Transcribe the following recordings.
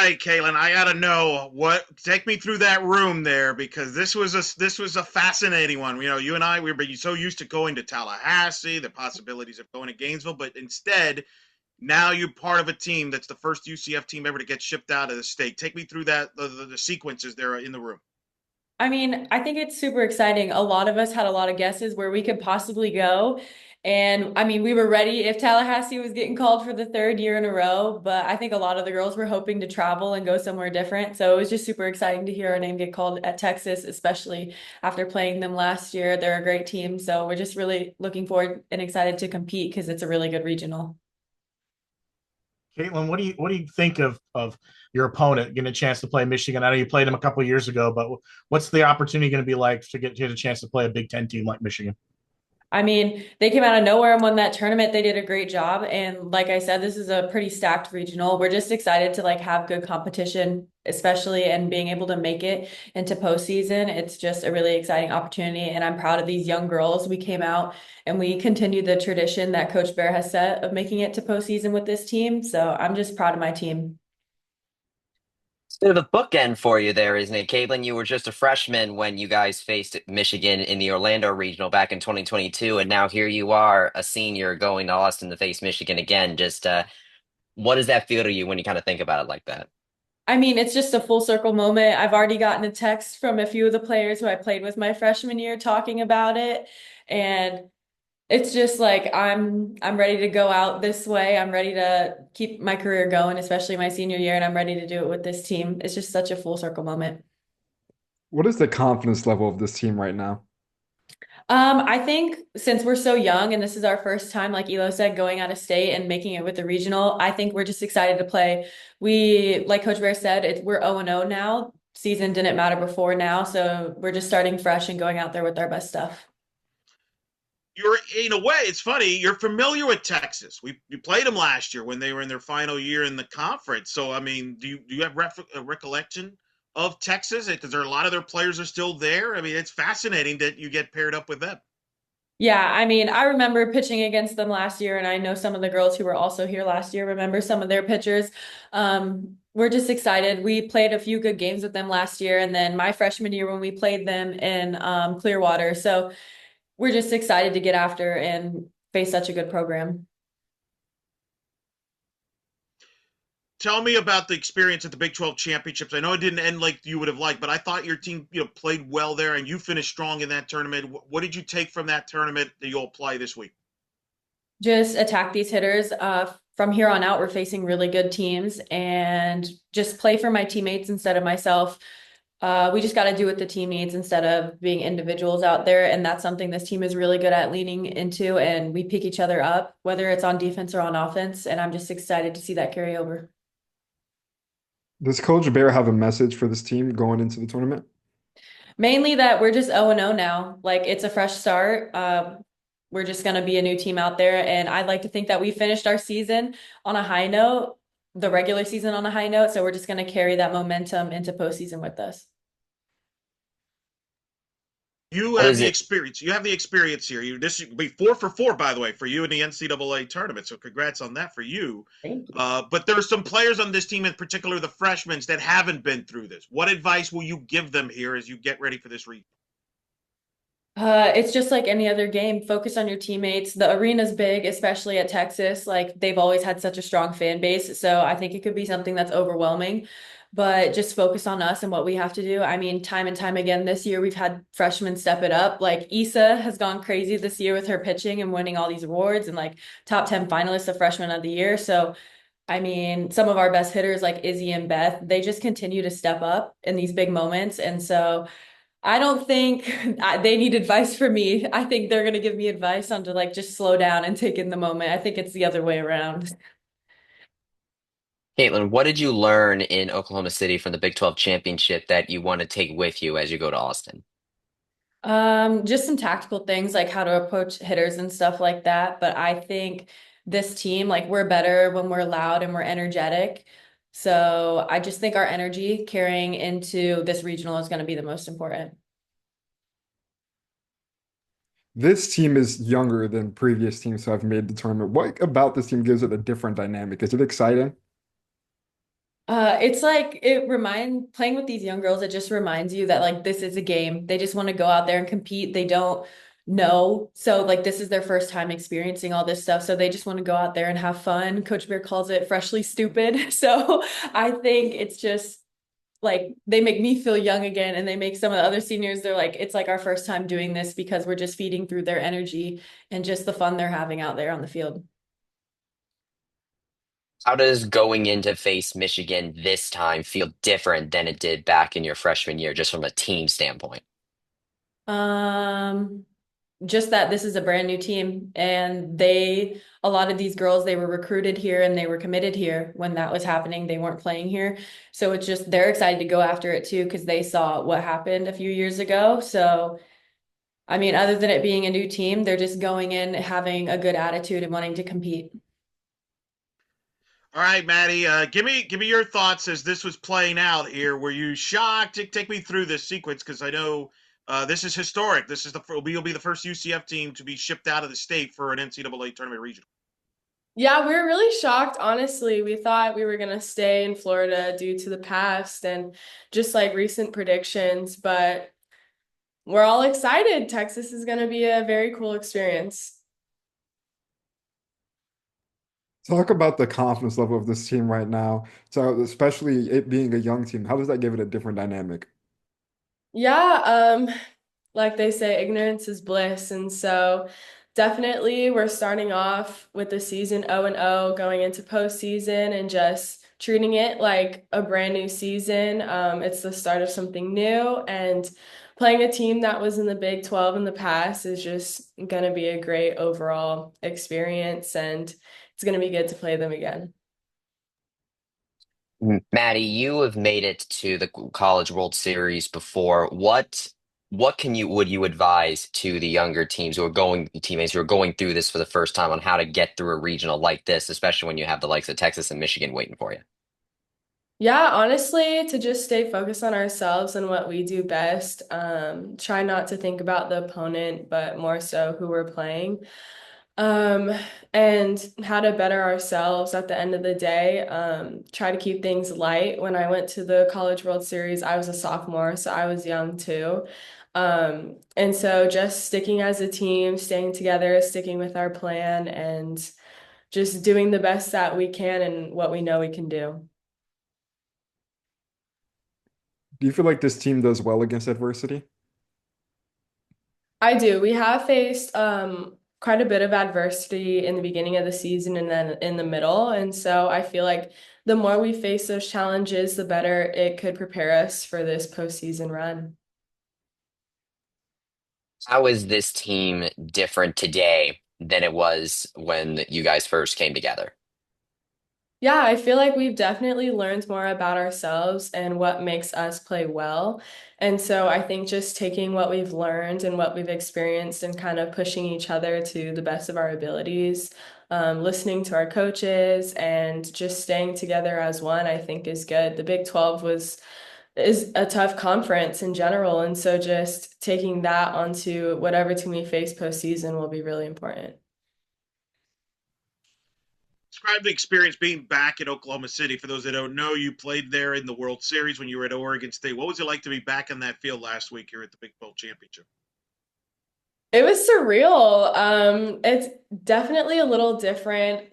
right, Kaitlyn, I gotta know what. Take me through that room there because this was a fascinating one. You know, you and I we were so used to going to Tallahassee, the possibilities of going to Gainesville, but instead now you're part of a team that's the first UCF team ever to get shipped out of the state. Take me through that the sequences there in the room. I mean, I think it's super exciting. A lot of us had a lot of guesses where we could possibly go. And I mean, we were ready if Tallahassee was getting called for the third year in a row, but I think a lot of the girls were hoping to travel and go somewhere different. So it was just super exciting to hear our name get called at Texas, especially after playing them last year. They're a great team. So we're just really looking forward and excited to compete because it's a really good regional. Kaitlyn, what do you think of your opponent getting a chance to play Michigan? I know you played them a couple of years ago, but what's the opportunity going to be like to get a chance to play a Big Ten team like Michigan? I mean, they came out of nowhere and won that tournament. They did a great job. And like I said, this is a pretty stacked regional. We're just excited to like have good competition, especially and being able to make it into postseason. It's just a really exciting opportunity. And I'm proud of these young girls. We came out and we continued the tradition that Coach Bear has set of making it to postseason with this team. So I'm just proud of my team. It's a bit of a bookend for you there, isn't it, Caitlin? You were just a freshman when you guys faced Michigan in the Orlando Regional back in 2022, and now here you are, a senior going to Austin to face Michigan again. Just what does that feel to you when you kind of think about it like that? I mean, it's just a full circle moment. I've already gotten a text from a few of the players who I played with my freshman year talking about it. And it's just like I'm ready to go out this way. I'm ready to keep my career going, especially my senior year, and I'm ready to do it with this team. It's just such a full circle moment. What is the confidence level of this team right now? I think since we're so young and this is our first time, like Elo said, going out of state and making it with the regional, I think we're just excited to play. Like Coach Bear said, we're 0-0 now. Season didn't matter before now, so we're just starting fresh and going out there with our best stuff. You're in a way, it's funny. You're familiar with Texas. We played them last year when they were in their final year in the conference. So I mean, do you have a recollection of Texas? Because there are a lot of their players are still there. I mean, it's fascinating that you get paired up with them. Yeah, I mean, I remember pitching against them last year, and I know some of the girls who were also here last year remember some of their pitchers. We're just excited. We played a few good games with them last year, and then my freshman year when we played them in Clearwater. So we're just excited to get after and face such a good program. Tell me about the experience at the Big 12 championships. I know it didn't end like you would have liked, but I thought your team, played well there, and you finished strong in that tournament. What did you take from that tournament that you'll play this week? Just attack these hitters. From here on out, we're facing really good teams and just play for my teammates instead of myself. We just got to do what the team needs instead of being individuals out there. And that's something this team is really good at leaning into. And we pick each other up, whether it's on defense or on offense. And I'm just excited to see that carry over. Does Coach Bear have a message for this team going into the tournament? Mainly that we're just 0-0 now. Like it's a fresh start. We're just going to be a new team out there. And I'd like to think that we finished our season on a high note, the regular season on a high note. So we're just going to carry that momentum into postseason with us. You What have is the it? experience. You have the experience here. This will be 4 for 4, by the way, for you in the NCAA tournament. So congrats on that for you. Thank you. But there are some players on this team, in particular the freshmen, that haven't been through this. What advice will you give them here as you get ready for this region? It's just like any other game. Focus on your teammates. The arena's big, especially at Texas. Like they've always had such a strong fan base. So I think it could be something that's overwhelming, but just focus on us and what we have to do. I mean, time and time again this year, we've had freshmen step it up. Like Issa has gone crazy this year with her pitching and winning all these awards and like top 10 finalists of freshman of the year. So I mean, some of our best hitters like Izzy and Beth, they just continue to step up in these big moments. And so I don't think they need advice from me. I think they're going to give me advice on to like just slow down and take in the moment. I think it's the other way around. Caitlin, what did you learn in Oklahoma City from the Big 12 championship that you want to take with you as you go to Austin? Just some tactical things like how to approach hitters and stuff like that. But I think this team, like we're better when we're loud and we're energetic. So I just think our energy carrying into this regional is going to be the most important. This team is younger than previous teams who have made the tournament. What about this team gives it a different dynamic? Is it exciting? It's like playing with these young girls, it just reminds you that like this is a game. They just want to go out there and compete. They don't know. So like this is their first time experiencing all this stuff. So they just want to go out there and have fun. Coach Bear calls it freshly stupid. So I think it's just like they make me feel young again and they make some of the other seniors, they're like, it's like our first time doing this because we're just feeding through their energy and just the fun they're having out there on the field. How does going in to face Michigan this time feel different than it did back in your freshman year, just from a team standpoint? Um, just that this is a brand new team and a lot of these girls, they were recruited here and they were committed here when that was happening. They weren't playing here. So it's just, they're excited to go after it too, because they saw what happened a few years ago. So, I mean, other than it being a new team, they're just going in having a good attitude and wanting to compete. All right, Maddie, give me your thoughts as this was playing out here. Were you shocked? Take me through this sequence because I know this is historic. This is will be the first UCF team to be shipped out of the state for an NCAA tournament regional. Yeah, we were really shocked, honestly. We thought we were going to stay in Florida due to the past and just like recent predictions, but we're all excited. Texas is going to be a very cool experience. Talk about the confidence level of this team right now. So especially it being a young team, how does that give it a different dynamic? Yeah, like they say, ignorance is bliss. And so definitely we're starting off with the season 0-0, going into postseason and just treating it like a brand new season. It's the start of something new, and playing a team that was in the Big 12 in the past is just going to be a great overall experience, and it's going to be good to play them again. Maddie, you have made it to the College World Series before. What would you advise to the younger teammates who are going through this for the first time on how to get through a regional like this, especially when you have the likes of Texas and Michigan waiting for you? Yeah, honestly, to just stay focused on ourselves and what we do best. Try not to think about the opponent, but more so who we're playing. Um, and how to better ourselves at the end of the day. Try to keep things light. When I went to the College World Series, I was a sophomore, so I was young too. And so just sticking as a team, staying together, sticking with our plan, and just doing the best that we can and what we know we can do. Do you feel like this team does well against adversity? I do. We have faced quite a bit of adversity in the beginning of the season and then in the middle. And so I feel like the more we face those challenges, the better it could prepare us for this postseason run. How is this team different today than it was when you guys first came together? Yeah, I feel like we've definitely learned more about ourselves and what makes us play well. And so I think just taking what we've learned and what we've experienced and kind of pushing each other to the best of our abilities, listening to our coaches and just staying together as one, I think is good. The Big 12 is a tough conference in general. And so just taking that onto whatever team we face postseason will be really important. Describe the experience being back in Oklahoma City. For those that don't know, you played there in the World Series when you were at Oregon State. What was it like to be back in that field last week here at the Big 12 Championship? It was surreal. It's definitely a little different,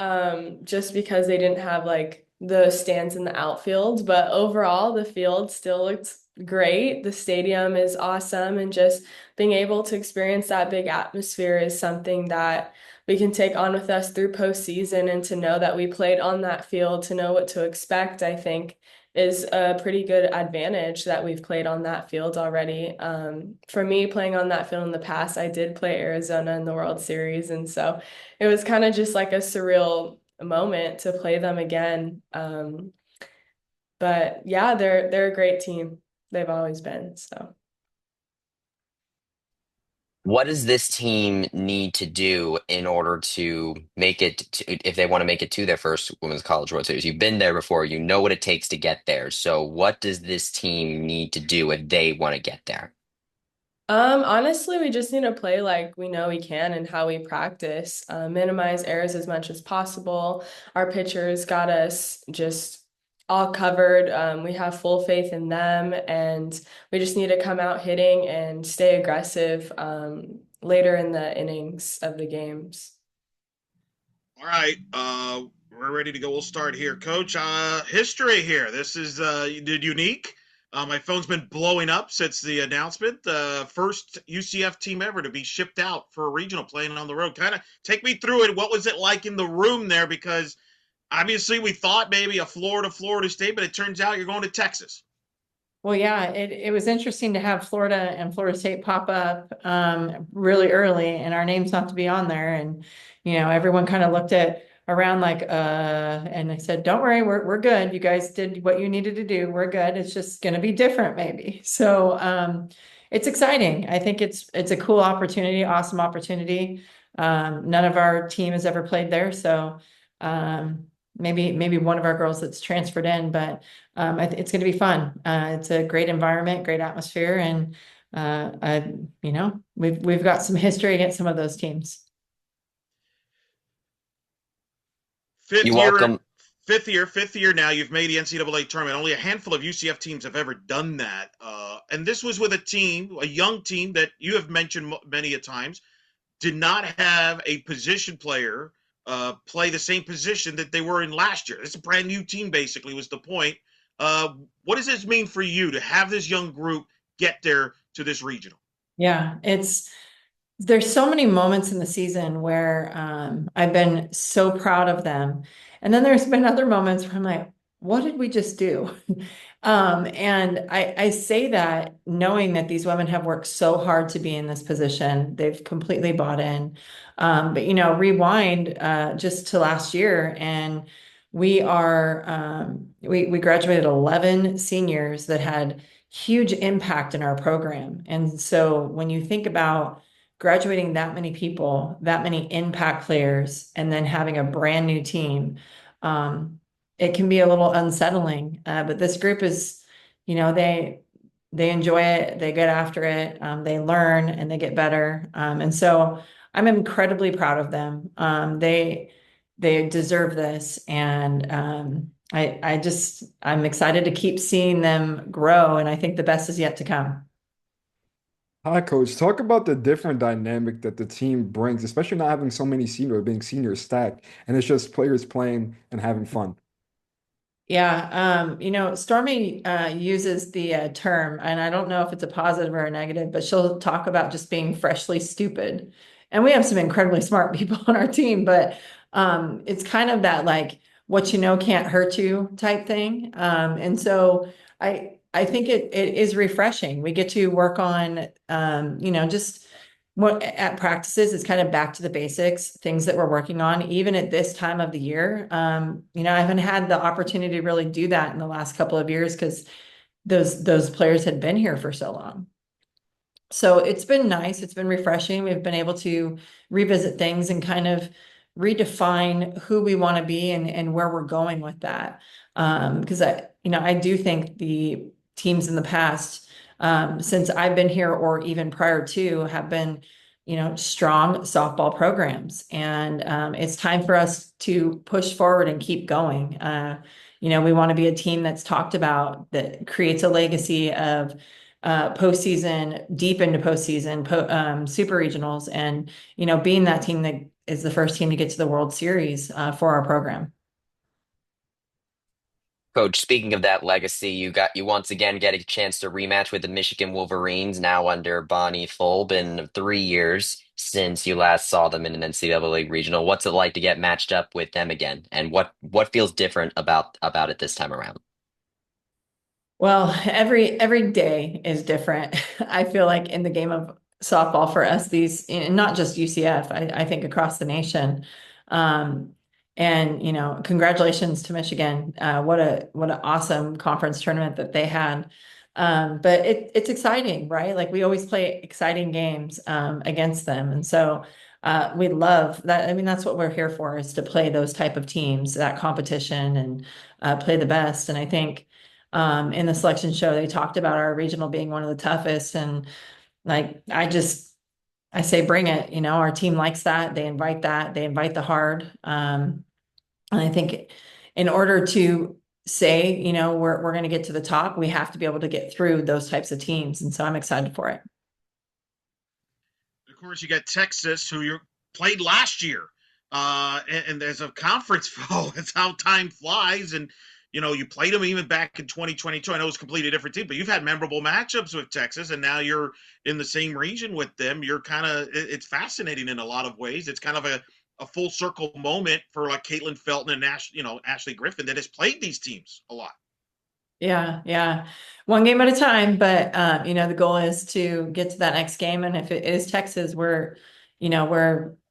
just because they didn't have like the stands in the outfield, but overall the field still looked great. The stadium is awesome, and just being able to experience that big atmosphere is something that we can take on with us through postseason, and to know that we played on that field, to know what to expect, I think is a pretty good advantage that we've played on that field already. For me, playing on that field in the past, I did play Arizona in the World Series, and so it was kind of just like a surreal moment to play them again. But yeah, they're a great team. They've always been, so. What does this team need to do in order to make it if they want to make it to their first Women's College World Series? You've been there before, you know what it takes to get there. So what does this team need to do if they want to get there? Honestly, we just need to play like we know we can and how we practice, minimize errors as much as possible. Our pitchers got us just all covered. We have full faith in them, and we just need to come out hitting and stay aggressive later in the innings of the games. All right, we're ready to go. We'll start here, Coach. History here. This is unique. My phone's been blowing up since the announcement. First UCF team ever to be shipped out for a regional playing on the road. Kind of take me through it. What was it like in the room there? Because obviously we thought maybe a Florida State, but it turns out you're going to Texas. Well, yeah, it was interesting to have Florida and Florida State pop up really early and our names not to be on there. And, everyone kind of looked at around like, and I said, don't worry, we're good. You guys did what you needed to do. We're good. It's just going to be different maybe. So it's exciting. I think it's a cool opportunity, awesome opportunity. None of our team has ever played there. So maybe one of our girls that's transferred in, but it's going to be fun. It's a great environment, great atmosphere, and we've got some history against some of those teams. Fifth welcome. year now. You've made the NCAA tournament. Only a handful of UCF teams have ever done that, and this was with a young team that you have mentioned many a times, did not have a position player play the same position that they were in last year. It's a brand new team, basically, was the point. What does this mean for you to have this young group get there to this regional? Yeah, there's so many moments in the season where I've been so proud of them. And then there's been other moments where I'm like, what did we just do? And I say that knowing that these women have worked so hard to be in this position. They've completely bought in. But rewind just to last year, and we graduated 11 seniors that had huge impact in our program. And so when you think about graduating that many people, that many impact players, and then having a brand new team, it can be a little unsettling. But this group is, they enjoy it, they get after it, they learn and they get better. And so I'm incredibly proud of them. They deserve this. And I'm excited to keep seeing them grow. And I think the best is yet to come. Hi, Coach. Talk about the different dynamic that the team brings, especially not having so many seniors, being senior stacked, and it's just players playing and having fun. Yeah, Stormy uses the term, and I don't know if it's a positive or a negative, but she'll talk about just being freshly stupid. And we have some incredibly smart people on our team, but it's kind of that like what you know can't hurt you type thing. And so I think it is refreshing. We get to work on just what at practices is kind of back to the basics, things that we're working on, even at this time of the year. I haven't had the opportunity to really do that in the last couple of years because those players had been here for so long. So it's been nice. It's been refreshing. We've been able to revisit things and kind of redefine who we want to be and where we're going with that. Because I do think the teams in the past, since I've been here or even prior to, have been, strong softball programs. And it's time for us to push forward and keep going. We want to be a team that's talked about, that creates a legacy of postseason, deep into postseason, super regionals, and, being that team that is the first team to get to the World Series for our program. Coach, speaking of that legacy, you once again get a chance to rematch with the Michigan Wolverines, now under Bonnie Fulb. Been 3 years since you last saw them in an NCAA regional. What's it like to get matched up with them again? And what feels different about it this time around? Well, every day is different. I feel like in the game of softball for us, and not just UCF, I think across the nation. And congratulations to Michigan. What an awesome conference tournament that they had. But it's exciting, right? Like we always play exciting games against them, and so we love that. I mean, that's what we're here for, is to play those type of teams, that competition, and play the best. And I think in the selection show they talked about our regional being one of the toughest, and like I say bring it. Our team likes that. They invite the hard. And I think in order to say, we're going to get to the top, we have to be able to get through those types of teams. And so I'm excited for it. Of course, you got Texas, who you played last year, and as a conference foe, it's how time flies. And you played them even back in 2022. I know it's a completely different team, but you've had memorable matchups with Texas, and now you're in the same region with them. You're it's fascinating in a lot of ways. It's kind of a full circle moment for like Kaitlyn Felton and Ashley Griffin that has played these teams a lot. Yeah. One game at a time, but the goal is to get to that next game. And if it is Texas, we're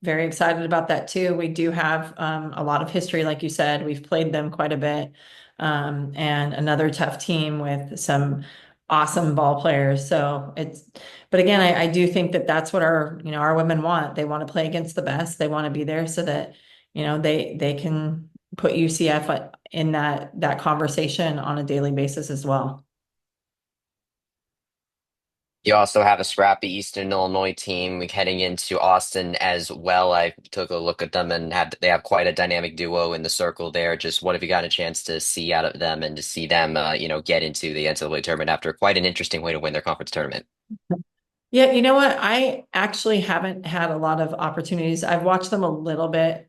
very excited about that too. We do have a lot of history, like you said. We've played them quite a bit. And another tough team with some awesome ball players. But again, I do think that that's what our women want. They want to play against the best. They want to be there so that, they can put UCF in that conversation on a daily basis as well. You also have a scrappy Eastern Illinois team heading into Austin as well. I took a look at them and they have quite a dynamic duo in the circle there. Just what have you got a chance to see out of them and to see them, get into the NCAA tournament after quite an interesting way to win their conference tournament? Yeah, you know what? I actually haven't had a lot of opportunities. I've watched them a little bit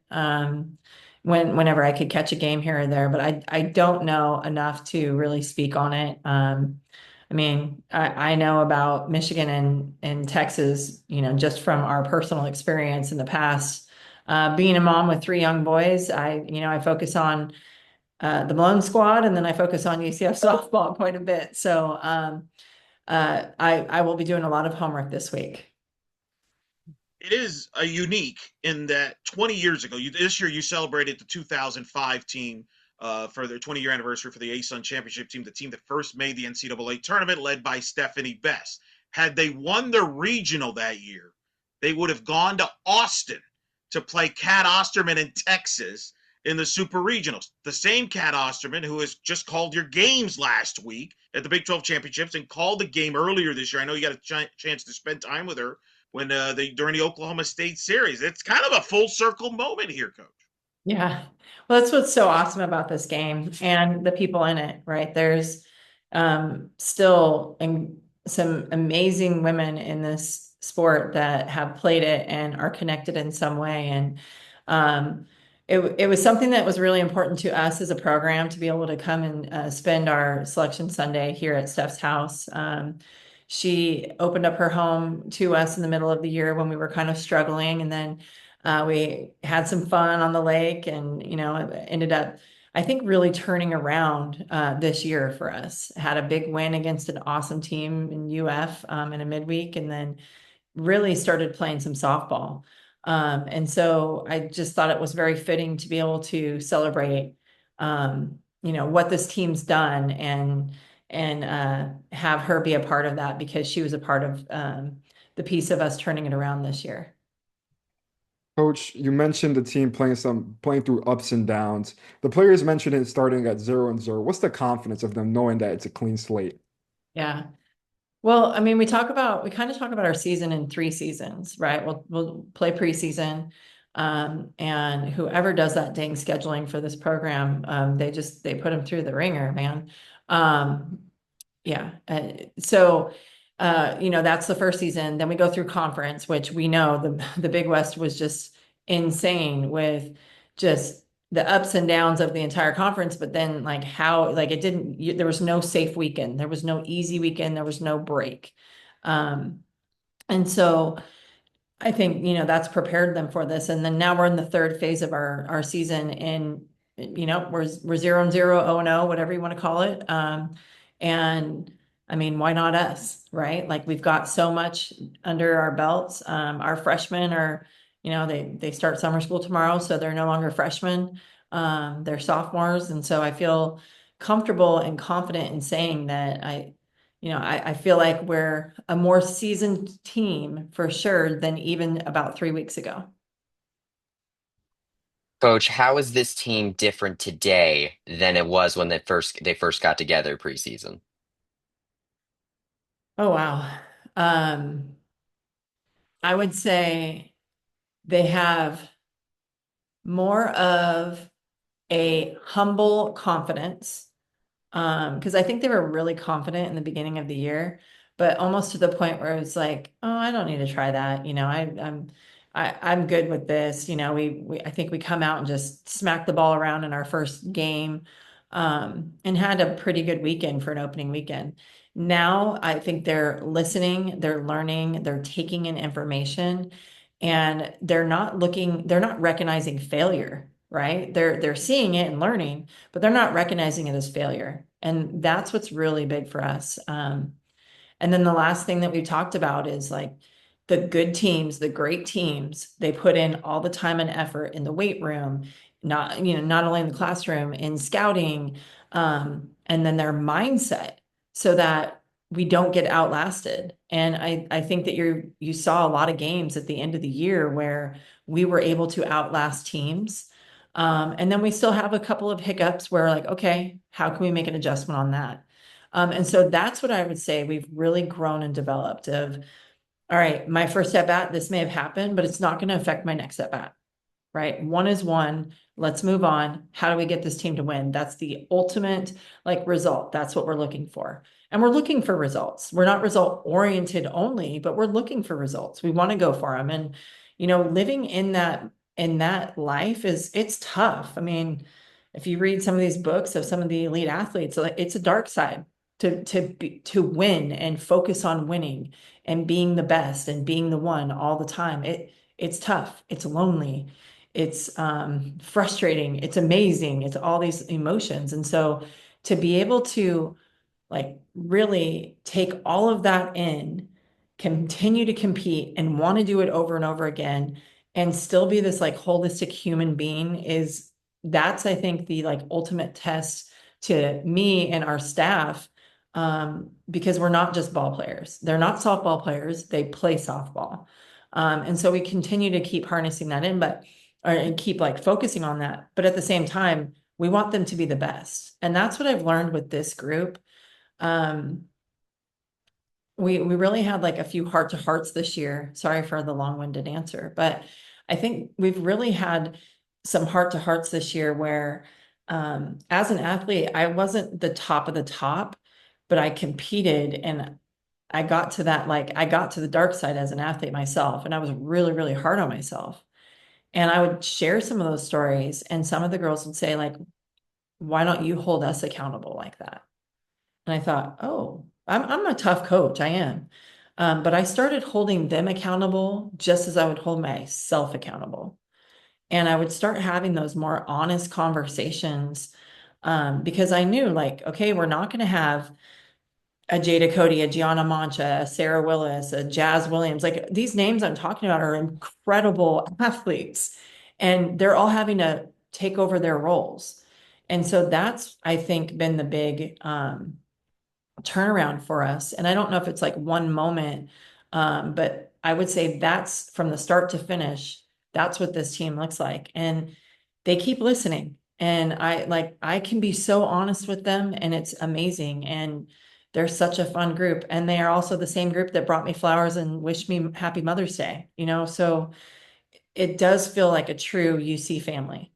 whenever I could catch a game here or there, but I don't know enough to really speak on it. I mean, I know about Michigan and Texas, just from our personal experience in the past. Being a mom with 3 young boys, I focus on the Malone squad, and then I focus on UCF softball quite a bit. So I will be doing a lot of homework this week. It is a unique in that 20 years ago, this year you celebrated the 2005 team for their 20-year anniversary for the ASUN championship team, the team that first made the NCAA tournament, led by Stephanie Best. Had they won the regional that year, they would have gone to Austin to play Kat Osterman in Texas in the Super Regionals. The same Kat Osterman who has just called your games last week at the Big 12 Championships and called the game earlier this year. I know you got a chance to spend time with her when during the Oklahoma State series. It's kind of a full circle moment here, Coach. Yeah. Well, that's what's so awesome about this game and the people in it, right? There's still some amazing women in this sport that have played it and are connected in some way. And it was something that was really important to us as a program to be able to come and spend our selection Sunday here at Steph's house. She opened up her home to us in the middle of the year when we were kind of struggling. And then we had some fun on the lake and, it ended up, I think, really turning around this year for us. Had a big win against an awesome team in UF in a midweek, and then really started playing some softball. And so I just thought it was very fitting to be able to celebrate, what this team's done and have her be a part of that because she was a part of the piece of us turning it around this year. Coach, you mentioned the team playing through ups and downs. The players mentioned it starting at 0-0. What's the confidence of them knowing that it's a clean slate? Yeah. Well, I mean, we kind of talk about our season in 3 seasons, right? We'll play preseason, and whoever does that dang scheduling for this program, they put them through the ringer, man. Yeah. So that's the first season. Then we go through conference, which we know the Big West was just insane with just the ups and downs of the entire conference. But then there was no safe weekend. There was no easy weekend. There was no break. And so I think, that's prepared them for this. And then now we're in the third phase of our season and, we're 0-0, 0-0, whatever you want to call it. And I mean, why not us, right? Like we've got so much under our belts. Our freshmen are, they start summer school tomorrow, so they're no longer freshmen. They're sophomores. And so I feel comfortable and confident in saying that I feel like we're a more seasoned team for sure than even about 3 weeks ago. Coach, how is this team different today than it was when they first got together preseason? Oh, wow. I would say they have more of a humble confidence Because I think they were really confident in the beginning of the year, but almost to the point where it's like, oh, I don't need to try that. I'm good with this. I think we come out and just smack the ball around in our first game, and had a pretty good weekend for an opening weekend. Now I think they're listening, they're learning, they're taking in information, and they're not recognizing failure, right? They're seeing it and learning, but they're not recognizing it as failure. And that's what's really big for us. And then the last thing that we talked about is like the good teams, the great teams, they put in all the time and effort in the weight room, not only in the classroom, in scouting, and then their mindset so that we don't get outlasted. And I think that you saw a lot of games at the end of the year where we were able to outlast teams. And then we still have a couple of hiccups where like, okay, how can we make an adjustment on that? And so that's what I would say we've really grown and developed of, all right, my first at bat, this may have happened, but it's not going to affect my next at bat, right? One is one. Let's move on. How do we get this team to win? That's the ultimate like result. That's what we're looking for. And we're looking for results. We're not result oriented only, but we're looking for results. We want to go for them. And, living in that life it's tough. I mean, if you read some of these books of some of the elite athletes, like it's a dark side to win and focus on winning and being the best and being the one all the time. It's tough. It's lonely. It's frustrating. It's amazing. It's all these emotions. And so to be able to like really take all of that in, continue to compete and want to do it over and over again, and still be this like holistic human being that's I think the like ultimate test to me and our staff, because we're not just ball players. They're not softball players. They play softball. And so we continue to keep harnessing that and keep like focusing on that. But at the same time, we want them to be the best. And that's what I've learned with this group. We really had like a few heart to hearts this year. Sorry for the long-winded answer, but I think we've really had some heart to hearts this year where, as an athlete, I wasn't the top of the top, but I competed and I got to the dark side as an athlete myself. And I was really, really hard on myself. And I would share some of those stories. And some of the girls would say like, why don't you hold us accountable like that? And I thought, oh, I'm a tough coach. I am. But I started holding them accountable just as I would hold myself accountable. And I would start having those more honest conversations, because I knew like, okay, we're not going to have a Jada Cody, a Gianna Mancha, a Sarah Willis, a Jazz Williams. Like these names I'm talking about are incredible athletes, and they're all having to take over their roles. And so that's, I think, been the big turnaround for us. And I don't know if it's like one moment, but I would say that's from the start to finish. That's what this team looks like. And they keep listening. And I can be so honest with them, and it's amazing. And they're such a fun group. And they are also the same group that brought me flowers and wished me happy Mother's Day, so it does feel like a true UC family.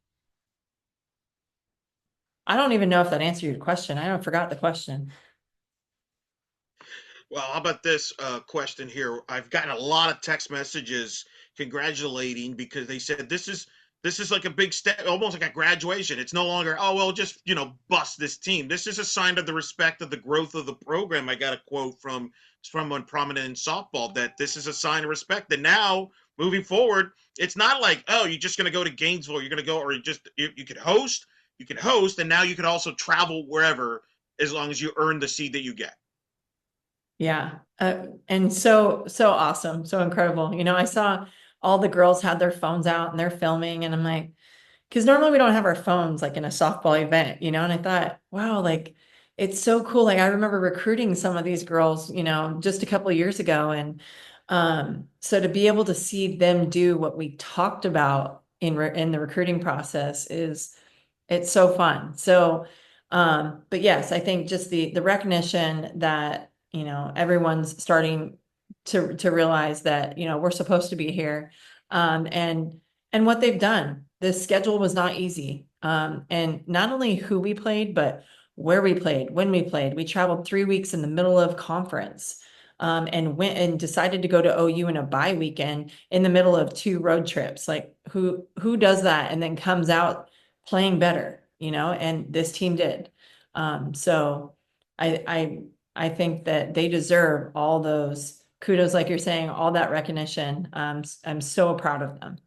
I don't even know if that answered your question. I forgot the question. Well, how about this question here? I've gotten a lot of text messages congratulating because they said this is like a big step, almost like a graduation. It's no longer, oh well, just bust this team. This is a sign of the respect of the growth of the program. I got a quote from someone prominent in softball that this is a sign of respect. And now moving forward, it's not like, oh, you're just going to go to Gainesville, you're going to go, or you could host, and now you could also travel wherever as long as you earn the seed that you get. Yeah. And so awesome. So incredible. I saw all the girls had their phones out and they're filming, and I'm like, because normally we don't have our phones like in a softball event, and I thought, wow, like it's so cool. Like I remember recruiting some of these girls, just a couple of years ago. And so to be able to see them do what we talked about in the recruiting process it's so fun. So, but yes, I think just the recognition that, everyone's starting to realize that, we're supposed to be here. And what they've done. This schedule was not easy. And not only who we played, but where we played, when we played. We traveled 3 weeks in the middle of conference, and went and decided to go to OU in a bye weekend in the middle of 2 road trips. Like who does that and then comes out playing better, and this team did. So I think that they deserve all those kudos, like you're saying, all that recognition. I'm so proud of them.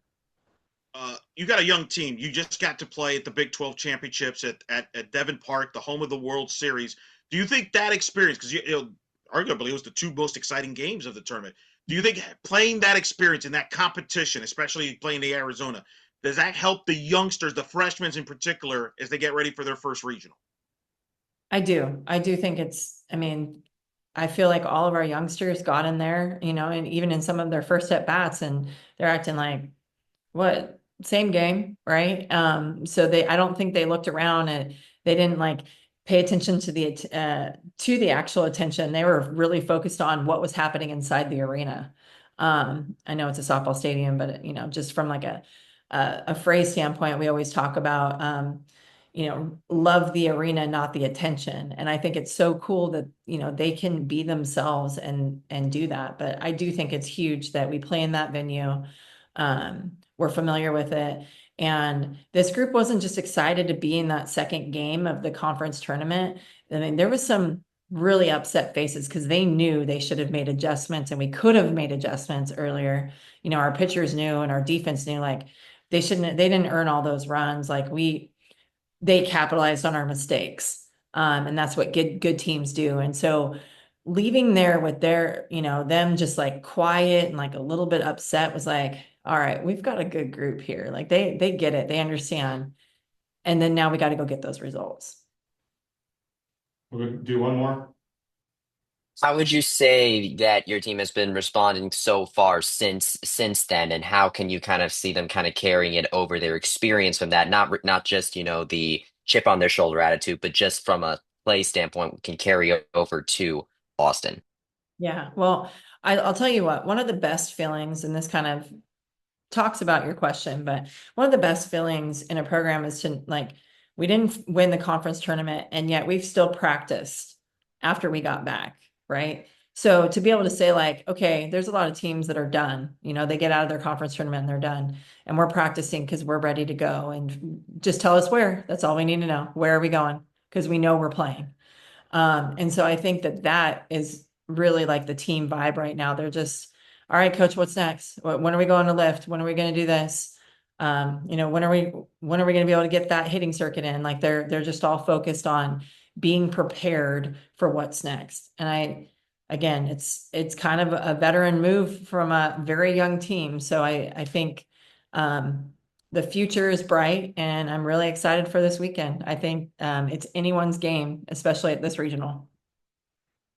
You got a young team. You just got to play at the Big 12 championships at Devon Park, the home of the World Series. Do you think that experience, because arguably it was the 2 most exciting games of the tournament, do you think playing that experience in that competition, especially playing the Arizona, does that help the youngsters, the freshmen in particular, as they get ready for their first regional? I do. I do think I feel like all of our youngsters got in there, and even in some of their first at bats, and they're acting like, what, same game, right? So I don't think they looked around and they didn't like pay attention to the actual attention. They were really focused on what was happening inside the arena. I know it's a softball stadium, but just from like a phrase standpoint, we always talk about, love the arena, not the attention. And I think it's so cool that, they can be themselves and do that. But I do think it's huge that we play in that venue. We're familiar with it. And this group wasn't just excited to be in that second game of the conference tournament. I mean, there was some really upset faces because they knew they should have made adjustments, and we could have made adjustments earlier. Our pitchers knew and our defense knew, like they didn't earn all those runs. Like they capitalized on our mistakes. And that's what good teams do. And so leaving there with their, them just like quiet and like a little bit upset was like, all right, we've got a good group here. Like they get it, they understand. And then now we got to go get those results. We'll do one more. How would you say that your team has been responding so far since then, and how can you kind of see them kind of carrying it over their experience from that? Not just the chip on their shoulder attitude, but just from a play standpoint, can carry over to Austin. Yeah, well, I'll tell you what, one of the best feelings, and this kind of talks about your question, but one of the best feelings in a program is to like, we didn't win the conference tournament, and yet we've still practiced after we got back, right? So to be able to say like, okay, there's a lot of teams that are done, they get out of their conference tournament and they're done, and we're practicing because we're ready to go, and just tell us where. That's all we need to know. Where are we going? Because we know we're playing. And so I think that is really like the team vibe right now. They're just, all right, coach, what's next? When are we going to lift? When are we going to do this? When are we going to be able to get that hitting circuit in? Like they're just all focused on being prepared for what's next. And again, it's kind of a veteran move from a very young team. So I think, the future is bright, and I'm really excited for this weekend. I think, it's anyone's game, especially at this regional.